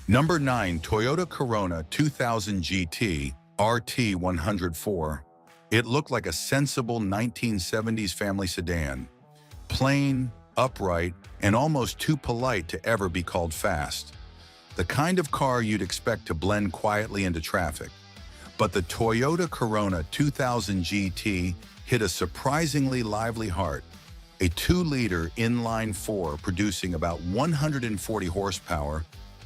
Number 9. Toyota Corona 2000 GT RT 104. It looked like a sensible 1970s family sedan. Plain, upright, and almost too polite to ever be called fast. The kind of car you'd expect to blend quietly into traffic. But the Toyota Corona 2000 GT hit a surprisingly lively heart. A 2-liter inline-4 producing about 140 horsepower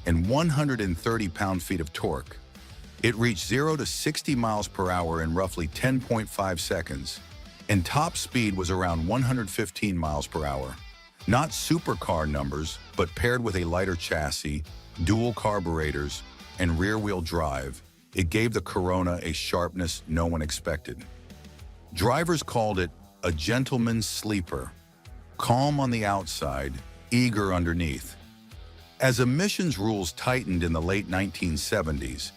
and 130 pound-feet of torque. It reached 0 to 60 miles per hour in roughly 10.5 seconds, and top speed was around 115 miles per hour. Not supercar numbers, but paired with a lighter chassis, dual carburetors, and rear-wheel drive, it gave the Corona a sharpness no one expected. Drivers called it a gentleman's sleeper, calm on the outside, eager underneath. As emissions rules tightened in the late 1970s,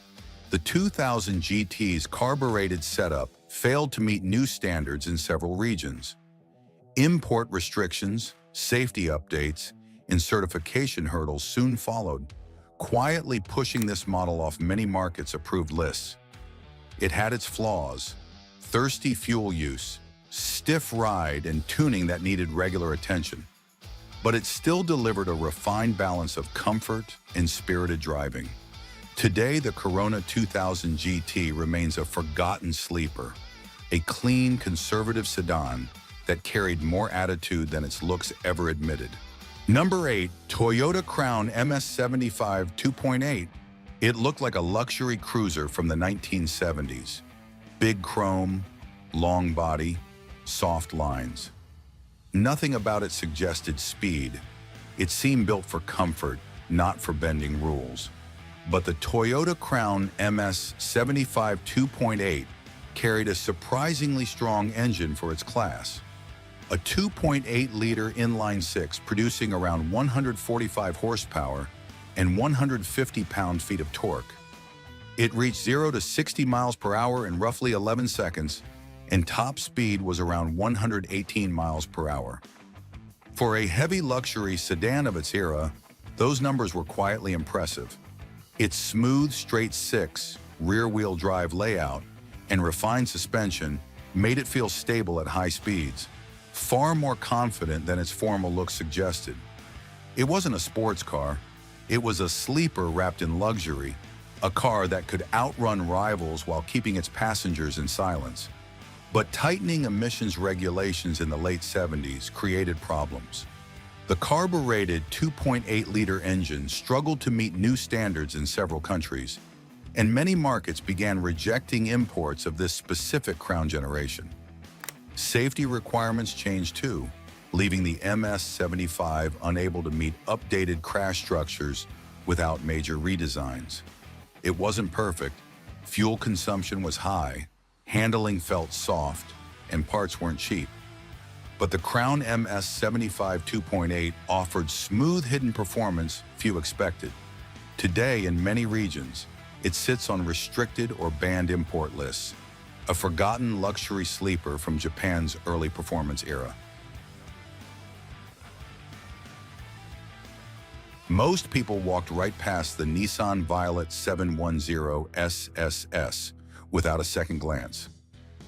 the 2000 GT's carbureted setup failed to meet new standards in several regions. Import restrictions, safety updates, and certification hurdles soon followed, quietly pushing this model off many markets-approved lists. It had its flaws: thirsty fuel use, stiff ride, and tuning that needed regular attention. But it still delivered a refined balance of comfort and spirited driving. Today, the Corona 2000 GT remains a forgotten sleeper, a clean, conservative sedan that carried more attitude than its looks ever admitted. Number 8. Toyota Crown MS75 2.8. It looked like a luxury cruiser from the 1970s. Big chrome, long body, soft lines. Nothing about it suggested speed. It seemed built for comfort, not for bending rules. But the Toyota Crown MS75 2.8 carried a surprisingly strong engine for its class. A 2.8-liter inline-6 producing around 145 horsepower and 150 pound-feet of torque. It reached 0 to 60 miles per hour in roughly 11 seconds, and top speed was around 118 miles per hour. For a heavy luxury sedan of its era, those numbers were quietly impressive. Its smooth, straight-six, rear-wheel drive layout and refined suspension made it feel stable at high speeds, far more confident than its formal look suggested. It wasn't a sports car, it was a sleeper wrapped in luxury, a car that could outrun rivals while keeping its passengers in silence. But tightening emissions regulations in the late 70s created problems. The carbureted 2.8-liter engine struggled to meet new standards in several countries, and many markets began rejecting imports of this specific Crown generation. Safety requirements changed too, leaving the MS75 unable to meet updated crash structures without major redesigns. It wasn't perfect, fuel consumption was high, handling felt soft, and parts weren't cheap. But the Crown MS75 2.8 offered smooth hidden performance few expected. Today, in many regions, it sits on restricted or banned import lists, a forgotten luxury sleeper from Japan's early performance era. Most people walked right past the Nissan Violet 710 SSS without a second glance.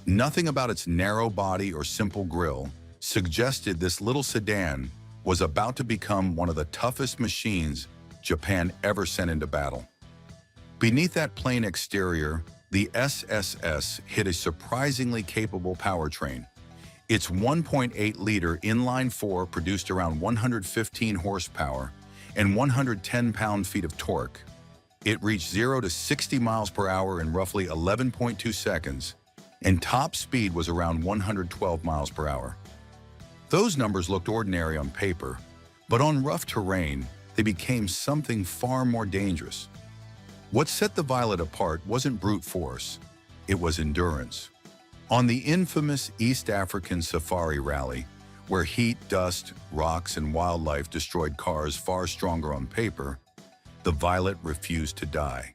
Nothing about its narrow body or simple grille suggested this little sedan was about to become one of the toughest machines Japan ever sent into battle. Beneath that plain exterior, the SSS hid a surprisingly capable powertrain. Its 1.8-liter inline-4 produced around 115 horsepower and 110 pound-feet of torque. It reached 0 to 60 miles per hour in roughly 11.2 seconds, and top speed was around 112 miles per hour. Those numbers looked ordinary on paper, but on rough terrain, they became something far more dangerous. What set the Violet apart wasn't brute force, it was endurance. On the infamous East African Safari Rally, where heat, dust, rocks, and wildlife destroyed cars far stronger on paper, the Violet refused to die.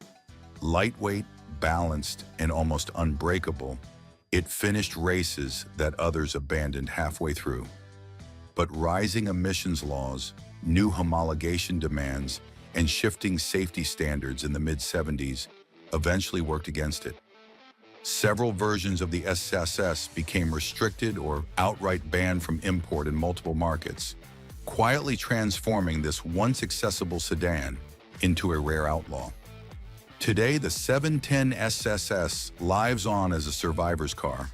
Lightweight, balanced, and almost unbreakable, it finished races that others abandoned halfway through. But rising emissions laws, new homologation demands, and shifting safety standards in the mid-70s eventually worked against it. Several versions of the SSS became restricted or outright banned from import in multiple markets, quietly transforming this once accessible sedan into a rare outlaw. Today, the 710 SSS lives on as a survivor's car,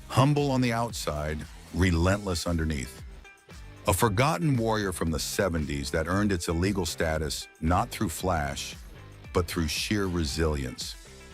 humble on the outside, relentless underneath. A forgotten warrior from the 70s that earned its illegal status not through flash, but through sheer resilience.